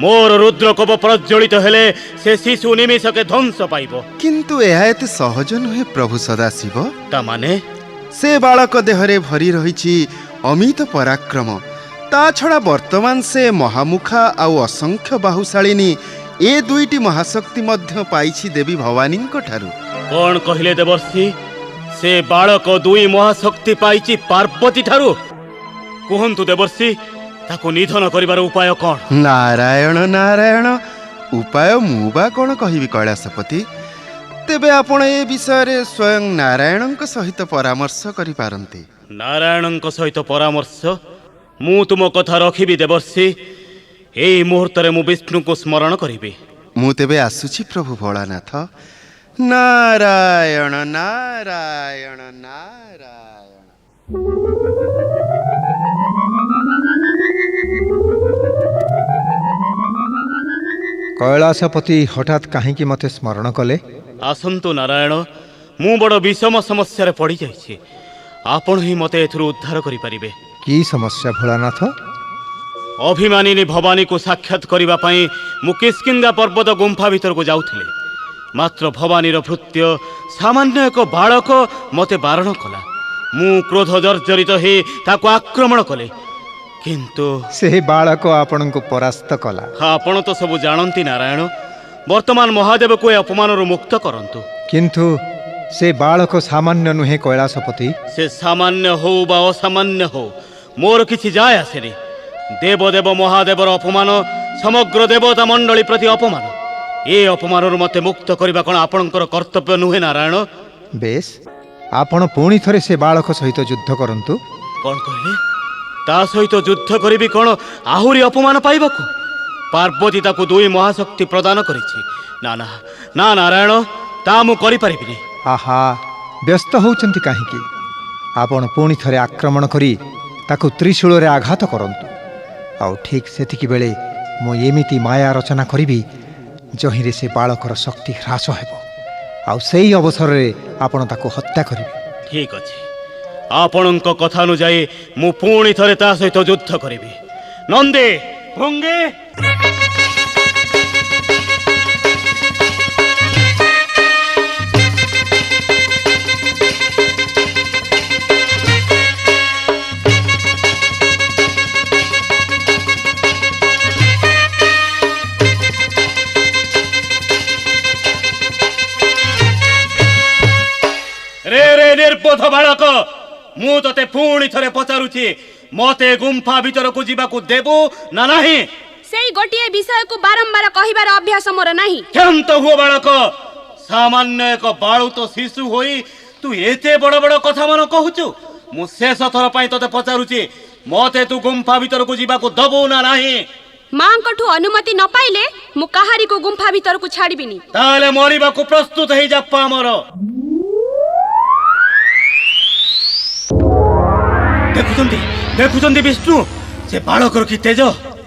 ମୋର ରୁଦ୍ରକୋପ ପ୍ରଜ୍ୱଳିତ ହେଲେ ସେ ଶିଶୁ ନିମିଷକେ ଧ୍ୱଂସ ପାଇବ। କିନ୍ତୁ ଏହା ଏତେ ସହଜ ନୁହେଁ ପ୍ରଭୁ ସଦାଶିବ। ତା ମାନେ ସେ ବାଳକ ଦେହରେ ଭରି ରହିଛି ଅମିତ ପରାକ୍ରମ। ତା ଛଡ଼ା ବର୍ତ୍ତମାନ ସେ ମହାମୁଖା ଆଉ ଅସଂଖ୍ୟ ବାହୁଶାଳିନୀ ଏ ଦୁଇଟି ମହାଶକ୍ତି ମଧ୍ୟ ପାଇଛି ଦେବୀ ଭବାନୀଙ୍କ ଠାରୁ। କ'ଣ କହିଲେ ଦେବର୍ଷି? ସେ ବାଳକ ଦୁଇ ମହାଶକ୍ତି ପାଇଛି ପାର୍ବତୀ ଠାରୁ? କୁହନ୍ତୁ ଦେବର୍ଷି, ତାକୁ ନିଧନ କରିବାର ଉପାୟ କ'ଣ? ନାରାୟଣ ନାରାୟଣ, ଉପାୟ ମୁଁ ବା କ'ଣ କହିବି କୈଳାସପତି। ତେବେ ଆପଣ ଏ ବିଷୟରେ ସ୍ୱୟଂ ନାରାୟଣଙ୍କ ସହିତ ପରାମର୍ଶ କରିପାରନ୍ତି। ନାରାୟଣଙ୍କ ସହିତ ପରାମର୍ଶ? ମୁଁ ତୁମ କଥା ରଖିବି ଦେବର୍ଷି। ଏଇ ମୁହୂର୍ତ୍ତରେ ମୁଁ ବିଷ୍ଣୁଙ୍କୁ ସ୍ମରଣ କରିବି। ମୁଁ ତେବେ ଆସୁଛି ପ୍ରଭୁ ଭୋଳାନାଥ। ନାରାୟଣ ନାରାୟଣ ନାରାୟଣ। କୈଳାସପତି ହଠାତ୍ କାହିଁକି ମୋତେ ସ୍ମରଣ କଲେ? ଆସନ୍ତୁ ନାରାୟଣ, ମୁଁ ବଡ଼ ବିଷମ ସମସ୍ୟାରେ ପଡ଼ିଯାଇଛି। ଆପଣ ହିଁ ମୋତେ ଏଥିରୁ ଉଦ୍ଧାର କରିପାରିବେ। କି ସମସ୍ୟା ଭୋଳାନାଥ? ଅଭିମାନିନୀ ଭବାନୀକୁ ସାକ୍ଷାତ କରିବା ପାଇଁ ମୁଁ କିଷ୍କିନ୍ଧା ପର୍ବତ ଗୁମ୍ଫା ଭିତରକୁ ଯାଉଥିଲି। ମାତ୍ର ଭବାନୀର ଭୃତ୍ୟ ସାମାନ୍ୟ ଏକ ବାଳକ ମୋତେ ବାରଣ କଲା। ମୁଁ କ୍ରୋଧ ଜର୍ଜରିତ ହୋଇ ତାକୁ ଆକ୍ରମଣ କଲି। କିନ୍ତୁ ସେହି ବାଳକ ଆପଣଙ୍କୁ ପରାସ୍ତ କଲା। ଆପଣ ତ ସବୁ ଜାଣନ୍ତି ନାରାୟଣ। ବର୍ତ୍ତମାନ ମହାଦେବକୁ ଏ ଅପମାନରୁ ମୁକ୍ତ କରନ୍ତୁ। କିନ୍ତୁ ସେ ବାଳକ ସାମାନ୍ୟ ନୁହେଁ କୈଳାସପତି। ସେ ସାମାନ୍ୟ ହଉ ବା ଅସାମାନ୍ୟ ହଉ, ମୋର କିଛି ଯାଏ ଆସେନି। ଦେବଦେବ ମହାଦେବର ଅପମାନ ସମଗ୍ର ଦେବତା ମଣ୍ଡଳୀ ପ୍ରତି ଅପମାନ। ଏ ଅପମାନରୁ ମୋତେ ମୁକ୍ତ କରିବା କ'ଣ ଆପଣଙ୍କର କର୍ତ୍ତବ୍ୟ ନୁହେଁ ନାରାୟଣ? ବେଶ, ଆପଣ ପୁଣି ଥରେ ସେ ବାଳକ ସହିତ ଯୁଦ୍ଧ କରନ୍ତୁ। କ'ଣ କହିଲେ? ତା ସହିତ ଯୁଦ୍ଧ କରିବି କ'ଣ ଆହୁରି ଅପମାନ ପାଇବାକୁ? ପାର୍ବତୀ ତାକୁ 2 ମହାଶକ୍ତି ପ୍ରଦାନ କରିଛି। ନା ନା ନା ନାରାୟଣ, ତା ମୁଁ କରିପାରିବିନି। ଆହା, ବ୍ୟସ୍ତ ହେଉଛନ୍ତି କାହିଁକି? ଆପଣ ପୁଣି ଥରେ ଆକ୍ରମଣ କରି ତାକୁ ତ୍ରିଶୂଳରେ ଆଘାତ କରନ୍ତୁ। ଆଉ ଠିକ୍ ସେତିକି ବେଳେ ମୁଁ ଏମିତି ମାୟା ରଚନା କରିବି ଯହିଁରେ ସେ ବାଳକର ଶକ୍ତି ହ୍ରାସ ହେବ। ଆଉ ସେଇ ଅବସରରେ ଆପଣ ତାକୁ ହତ୍ୟା କରିବେ। ଠିକ୍ ଅଛି, ଆପଣଙ୍କ କଥା ଅନୁଯାୟୀ ମୁଁ ପୁଣି ଥରେ ତା ସହିତ ଯୁଦ୍ଧ କରିବି। ନନ୍ଦୀ, ଭୃଙ୍ଗି, নির্বোধ বালক, ମୁଁ ତତେ ପୁଣି ଥରେ ପଚାରୁଛି, ମତେ ଗୁମ୍ଫା ଭିତରକୁ ଯିବାକୁ ଦେବୁ ନା ନାହିଁ? ସେଇ ଗୋଟିଏ ବିଷୟକୁ ବାରମ୍ବାର କହିବାର ଅଭ୍ୟାସ ମୋର ନାହିଁ। କ୍ଷାନ୍ତ ହୁଅ ବାଳକ। ସାମାନ୍ୟ ଏକ ବାଳୁତ ଶିଶୁ ହୋଇ ତୁ ଏତେ ବଡ଼ ବଡ଼ କଥା ମାନ କହୁଛୁ। ମୁଁ ଶେଷ ଥର ପାଇଁ ତତେ ପଚାରୁଛି, ମତେ ତୁ ଗୁମ୍ଫା ଭିତରକୁ ଯିବାକୁ ଦବୁ ନା ନାହିଁ? ମାଙ୍କଠୁ ଅନୁମତି ନ ପାଇଲେ ମୁଁ କାହାରିକୁ ଗୁମ୍ଫା ଭିତରକୁ ଛାଡ଼ିବିନି। ତାହେଲେ ମରିବାକୁ ପ୍ରସ୍ତୁତ ହେଇଯା ଆମର। ଦେଖୁଛନ୍ତି ଦେଖୁଛନ୍ତି ବିଷ୍ଣୁ, ସେ ବାଳକର କି ତେଜ!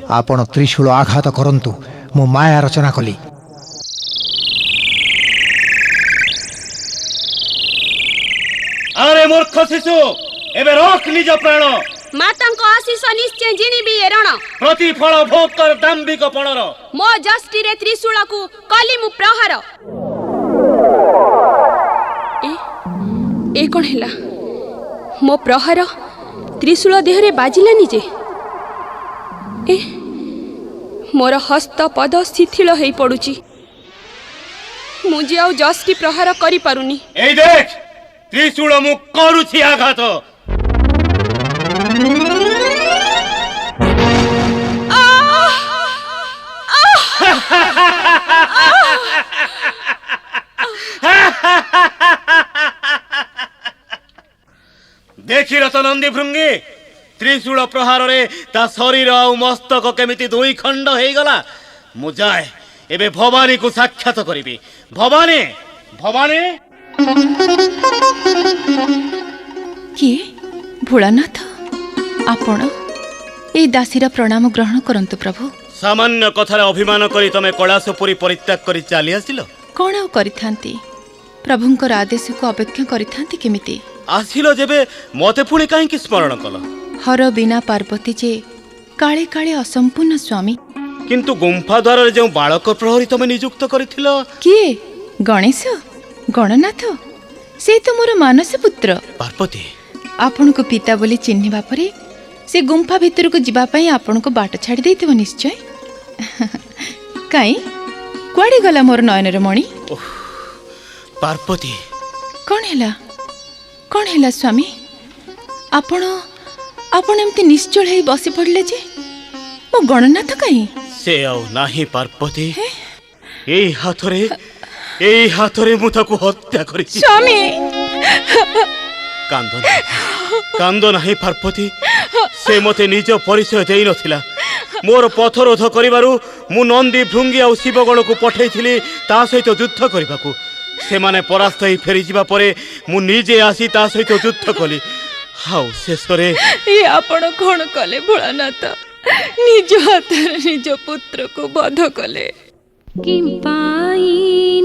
ଆପଣ ତ୍ରିଶୂଳ ଆଘାତ କରନ୍ତୁ, ମୁଁ ମାୟା ରଚନା କଲି। ଆରେ ମୂର୍ଖ ଶିଶୁ, ଏବେ ରଖ ନିଜ ପ୍ରାଣ। ମାତାଙ୍କ ଆଶିଷ ନିଶ୍ଚୟ ଜିଣିବି ଏ ରଣ। ପ୍ରତିଫଳ ଭୋଗ କର ଦାମ୍ଭିକ ପଣର। ମୋ ଯଷ୍ଟିରେ ତ୍ରିଶୂଳକୁ କଲି ମୁଁ ପ୍ରହାର। ଏ କ'ଣ ହେଲା? ମୋ ପ୍ରହାର ତ୍ରିଶୂଳ ଦେହରେ ବାଜିଲାନି ଯେ। ମୋର ହସ୍ତ ପଦ ଶିଥିଳ ହେଇ ପଡୁଛି। ମୁଁ ଯେ ଆଉ ଯଷ୍ଟି ପ୍ରହାର କରିପାରୁନି। ଏଇ ଦେଖ, ତ୍ରିଶୂଳ ମୁଁ କରୁଛି ଆଘାତ। ଦେଖିଲ ତ ନନ୍ଦୀ ଭୃଙ୍ଗି, ତ୍ରିଶୂଳ ପ୍ରହାରରେ ତା ଶରୀର ଆଉ ମସ୍ତକ କେମିତି 2 ଖଣ୍ଡ ହେଇଗଲା। ମୁଁ ଯାଏ ଏବେ ଭବାନୀକୁ ସାକ୍ଷାତ କରିବି। ଭବାନୀ, ଭବାନୀ! କିଏ? ଭୋଳାନାଥ, ଆପଣ? এই ଦାସୀର ପ୍ରଣାମ ଗ୍ରହଣ କରନ୍ତୁ ପ୍ରଭୁ। ସାମାନ୍ୟ କଥାରେ ଅଭିମାନ କରି ତମେ କୈଳାସପୁରୀ ପରିତ୍ୟାଗ କରି ଚାଲି ଆସିଲ? କ'ଣ ଆଉ କରିଥାନ୍ତି? ପ୍ରଭୁଙ୍କର ଆଦେଶକୁ ଅପେକ୍ଷା କରିଥାନ୍ତି କେମିତି? ଆସିଲ ଯେବେ ମତେ ପୁଣି କାହିଁକି ସ୍ମରଣ କଲ? ହର ବିନା ପାର୍ବତୀ ଯେ କାଳେ କାଳେ ଅସମ୍ପୂର୍ଣ୍ଣ ସ୍ୱାମୀ। କିନ୍ତୁ ଗୁମ୍ଫା ଦ୍ୱାରରେ ଯେଉଁ ବାଳକ ପ୍ରହରୀ ତମେ ନିଯୁକ୍ତ କରିଥିଲ? କିଏ? ଗଣେଶ? ଗଣନାଥ? ସେ ତ ମୋର ମାନସ ପୁତ୍ର। ପାର୍ବତୀ, ଆପଣଙ୍କୁ ପିତା ବୋଲି ଚିହ୍ନିବା ପରେ ସେ ଗୁମ୍ଫା ଭିତରକୁ ଯିବା ପାଇଁ ଆପଣଙ୍କୁ ବାଟ ଛାଡ଼ି ଦେଇଥିବ ନିଶ୍ଚୟ। କାଇଁ, କୁଆଡ଼େ ଗଲା ମୋର ନୟନର ମଣି? ପାର୍ବତୀ! କ'ଣ ହେଲା? କ'ଣ ହେଲା ସ୍ୱାମୀ? ଆପଣ ଏମିତି ନିଶ୍ଚଳ ହେଇ ବସି ପଡ଼ିଲେ ଯେ? ମୋ ଗଣନାଥ କାହିଁ? ସେ ଆଉ ନାହିଁ ପାର୍ବତୀ। ଏଇ ହାତରେ ମୁଁ ତାକୁ ହତ୍ୟା କରିଛି। ସ୍ୱାମୀ! କାନ୍ଦ ନାହିଁ ପାର୍ବତୀ, से मते निज परिचय देई नथिला मोर पथरोध करिबारु मु नंदी भृंगी आ शिवगण को पठेइथिली ता सहित युद्ध करिबाकू से माने परास्त होई फेरी जिबा परे मु निजे आसी ता सहित युद्ध कली हाउ शेषरे ये आपण कौन कले भोलानाथ निज हाथरे निज पुत्र को बध कले किंपाई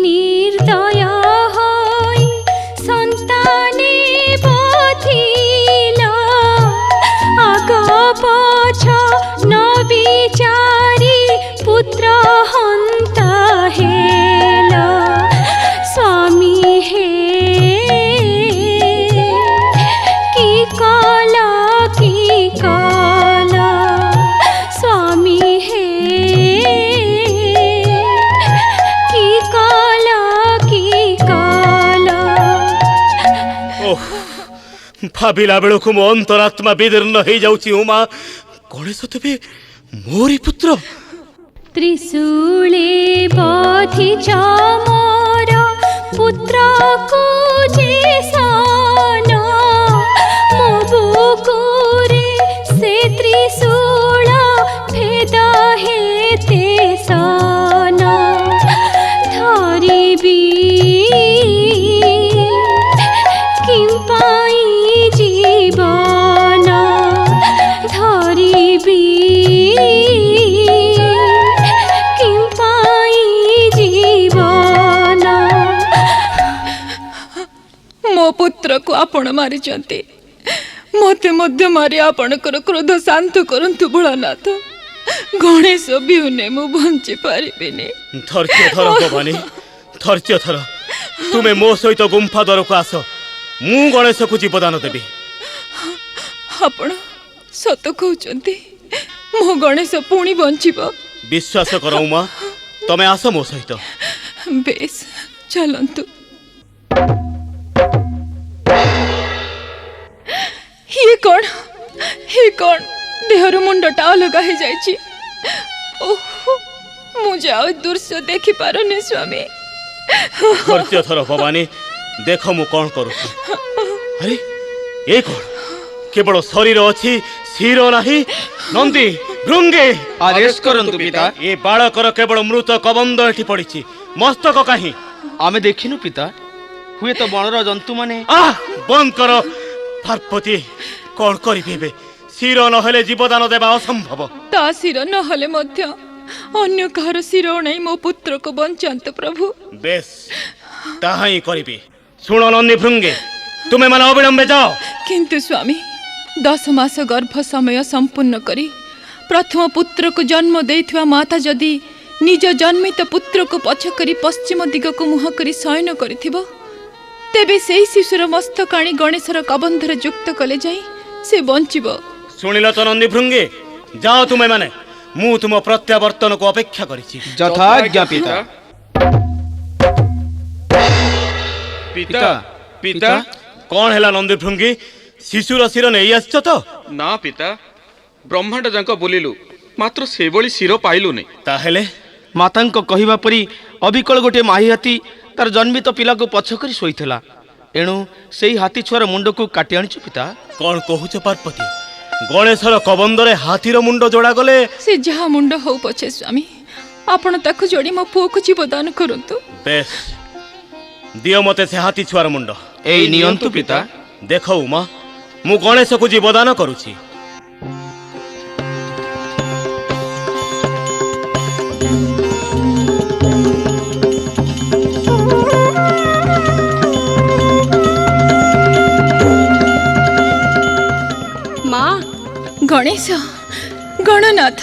निर्दय होई संताने बधिला आग पछ न विचारी पुत्र हंता हेला स्वामी हे की काला स्वामी हे की काला ओह भाविला बेलू मो अंतरात्मा विदीर्ण हो जाऊँ उमा गणेश तेबे मोरी पुत्र त्रिशूले बधिच मोर पुत्र को जे सन मो बुकुरे से त्रिशूल भेद हेते सन धरिबी किंपाई जीवन धरिबी मो पुत्र को आपण मारी मते मध्य मारी आपणकर क्रोध शांत करंतु भोलानाथ गणेश बिहुने मु बंची पारिबिनी धैर्य धर भवानी धैर्य धर तुमे मो सहित गुंफा द्वार को आस मु गणेश को जीवदान देवी आपण सत कहउचंती मो गणेश पुणी बंचिबो विश्वास कर उमा तमे आस मो सहित बेस चलंतु ये कौन देहर मुंडटा अलग हो जाइछि ओह मुझे आ दृश्य देखि पारने स्वामी धैर्य धर भवानी देख मु कौन करू अरे ये कौन केवल शरीर अच्छी शिर नाही नंदी भृंगी आदेश करंतु पिता ये बालकर केवल मृत कबंद एठी पड़िछि मस्तक काहे आमे देखिनु पिता हुए तो बनर जंतु माने बंद कर पार्वती कौन करिबे शिर नहले जीवदान देवा असंभव ता शिर नहले मध्य अन्य कहार शिर नै मो पुत्र को बंचांत प्रभु बेस ताहा ही करिबी सुनो नंदी भृंगी तुमे मन अविलंबे जाओ किंतु स्वामी 10 मास गर्भ समय संपूर्ण करी प्रथम पुत्र को जन्म देइथिवा माता जदि निज जन्मित पुत्र को पछ करी पश्चिम दिग को मुह करी शयन करिथिबो तेबे सेही शिशुर मस्तक आनी गणेशर कबंधर युक्त कले जाई से बंचिबो सुनिल तो नंदी भृंगी जाओ तुमे माने मु तुम प्रत्यावर्तन को अपेक्षा करिछि यथाज्ञा पिता पिता पिता कौन हैला नंदी भृंगी शिशुर शिर नहीं आछो तो ना पिता ब्रह्मांड जाक बोलिलु मात्र से बळी शिर पाइलु नै ताहेले मातांको कहिबा परी अबिकल गोटे माही हाथी तार जन्मित पिला को पछ करी सोईथला एणु सेही हाथी छुआर मुंड को काटी आनिछु पिता कौन कहूच पार्वती गणेशर कबंदरे हाथीर मुंड जोड़ा गले से जहा मुंड हो पछे स्वामी आपण ताकु जोड़ी मो पुओ को जीवदान करंतु बेस दियो मते से हाथी छुआर मुंड एई नियंतु पिता देखो उमा मु गणेश को जीवदान करूछि माँ गणेश गणनाथ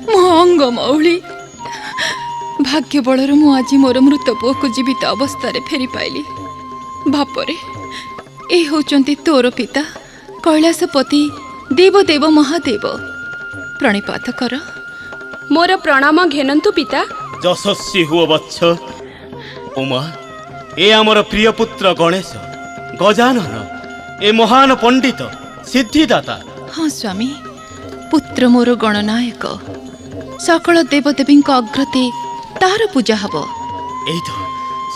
मो अंग मौली भाग्य बलर मु आज मोर मृत पुओ को जीवित अवस्था फेरी पाइली बापरे ए होचंती तोर पिता कैलासपति देवदेव महादेव प्रणिपात कर मोर प्रणाम घेनंतु पिता यशस्वी हुओ वत्स उमा ए आमर प्रिय पुत्र गणेश गजानन ए महान पंडित सिद्धिदाता हाँ स्वामी पुत्र मोर गणनायक सकल देवदेवी अग्रते तार पूजा हब एई तो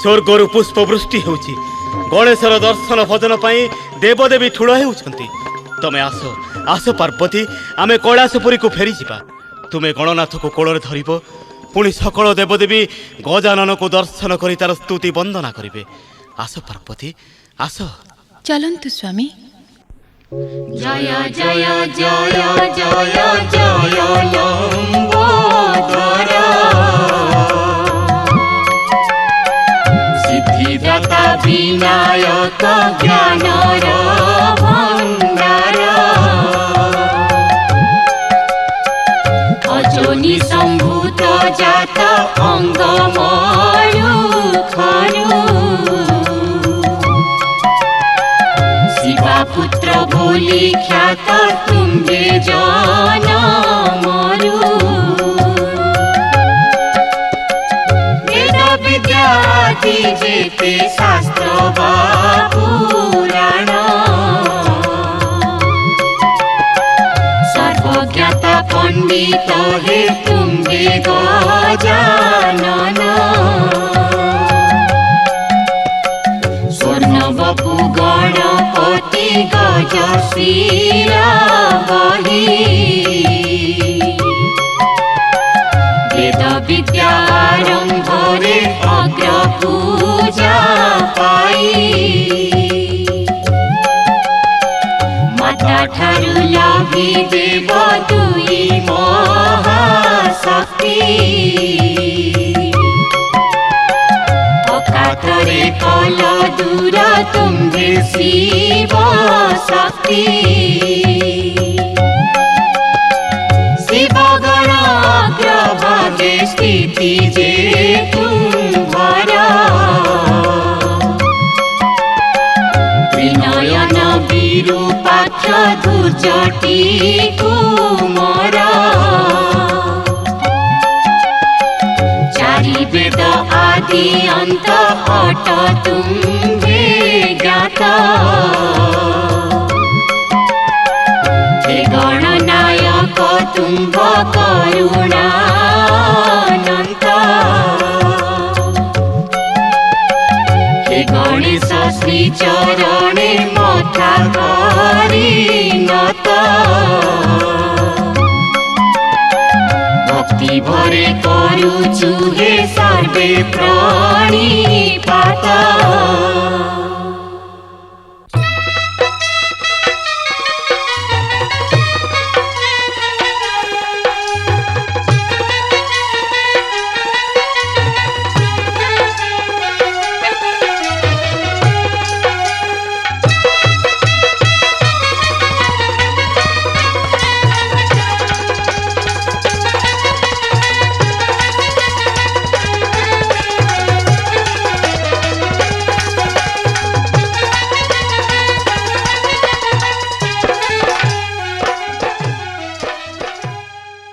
स्वर्गरु पुष्प वृष्टि होउछि गणेशर दर्शन भजन पाई देवदेवी ठुळ हेउछंती तमे आस आस पार्वती आमे कैलासपुरी को फेरी जिबा तुमे गणनाथ को कोଳରେ धरिब पुणी सकल देवदेवी गजानन को दर्शन करी तार स्तुति वंदना करिवे आस पार्वती आस चलन्तु स्वामी। जय जय जय जय जय लंबोदर सिद्धिदाता विनायक ज्ञानर भंडार अजोनि संभूत जात अंग मणु खरु शिवा पुत्र बोली ख्यात तुम्बे जन मरु वेद विद्यादि जेते शास्त्र वा पुराण सर्वज्ञाता पंडित हे तुम्बे गजानन स्वर्णवपु गणपति गजशीला बहि वेद विद्यारंभरे अग्र पूजा पाई माता ठारु लभि देव दुई महाशक्ति अकातरे कल दूर तुम्बे शिव शक्ति शिव गण अग्रभागे स्थिति जे तुम्हार त्रिनयन विरूपाक्ष धूर्जटी कुमार चारि वेद आदि अंत अट तुम्बे ज्ञात हे गणनायक तुम्भ करुणानंत हे गणेश श्री चरणे मथा करिनत भक्ति भरे करुचु हे सर्वे प्रणिपात।